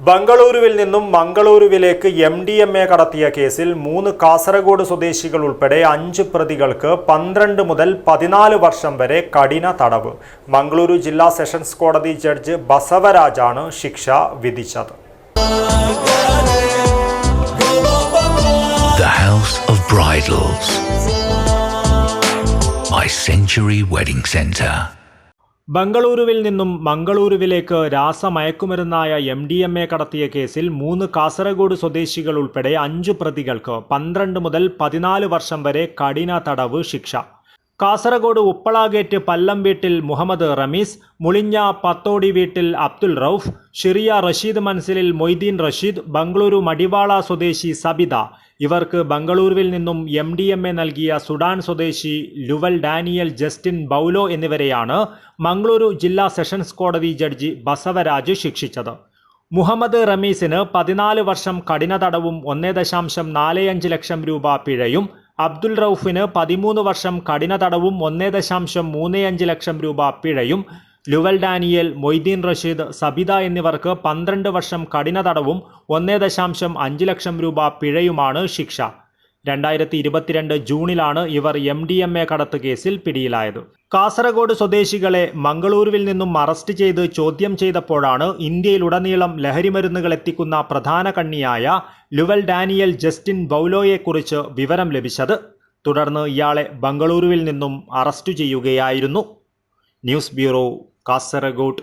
ബംഗളൂരുവിൽ നിന്നും മംഗളൂരുവിലേക്ക് MDMA കടത്തിയ കേസിൽ 3 കാസർഗോഡ് സ്വദേശികൾ ഉൾപ്പെടെ 5 പ്രതികൾക്ക് 12 മുതൽ 14 വർഷം വരെ കഠിന തടവ്. മംഗളൂരു ജില്ലാ സെഷൻസ് കോടതി ജഡ്ജ് ബസവരാജാണ് ശിക്ഷ വിധിച്ചത്. The House of Bridals, My Century Wedding Center. ബംഗളൂരുവിൽ നിന്നും മംഗളൂരുവിലേക്ക് രാസമയക്കുമരുന്നായ MDMA കടത്തിയ കേസിൽ 3 കാസർഗോഡ് സ്വദേശികൾ ഉൾപ്പെടെ 5 പ്രതികൾക്ക് 12 മുതൽ 14 വർഷം വരെ കഠിന തടവ് ശിക്ഷ. കാസർഗോഡ് ഉപ്പള ഗേറ്റ് പല്ലം വീട്ടിൽ മുഹമ്മദ് റമീസ്, മുളിഞ്ഞ പത്തോടി വീട്ടിൽ അബ്ദുൽ റൌഫ്, ഷിറിയ റഷീദ് മൻസിലിൽ മൊയ്തീൻ റഷീദ്, ബംഗളൂരു മടിവാള സ്വദേശി സബിത, ഇവർക്ക് ബംഗളൂരുവിൽ നിന്നും MDMA നൽകിയ സുഡാൻ സ്വദേശി ലുവൽ ഡാനിയൽ ജസ്റ്റിൻ ബൗലോ എന്നിവരെയാണ് മംഗളൂരു ജില്ലാ സെഷൻസ് കോടതി ജഡ്ജി ബസവരാജ് ശിക്ഷിച്ചത്. മുഹമ്മദ് റമീസിന് 14 വർഷം കഠിന തടവും 1.45 ലക്ഷം രൂപ പിഴയും, അബ്ദുൽ റൌഫിന് 13 വർഷം കഠിന തടവും 1.35 ലക്ഷം രൂപ പിഴയും, ലുവൽ ഡാനിയൽ, മൊയ്തീൻ റഷീദ്, സബിത എന്നിവർക്ക് 12 വർഷം കഠിന തടവും 1.5 ലക്ഷം രൂപ പിഴയുമാണ് ശിക്ഷ. 2022 ജൂണിലാണ് ഇവർ MDMA കടത്ത് കേസിൽ പിടിയിലായത്. കാസർഗോഡ് സ്വദേശികളെ മംഗളൂരുവിൽ നിന്നും അറസ്റ്റ് ചെയ്ത് ചോദ്യം ചെയ്തപ്പോഴാണ് ഇന്ത്യയിലുടനീളം ലഹരിമരുന്നുകൾ എത്തിക്കുന്ന പ്രധാന കണ്ണിയായ ലുവൽ ഡാനിയൽ ജസ്റ്റിൻ ബൗലോയെക്കുറിച്ച് വിവരം ലഭിച്ചത്. തുടർന്ന് ഇയാളെ ബംഗളൂരുവിൽ നിന്നും അറസ്റ്റ് ചെയ്യുകയായിരുന്നു. News bureau, Kasaragod.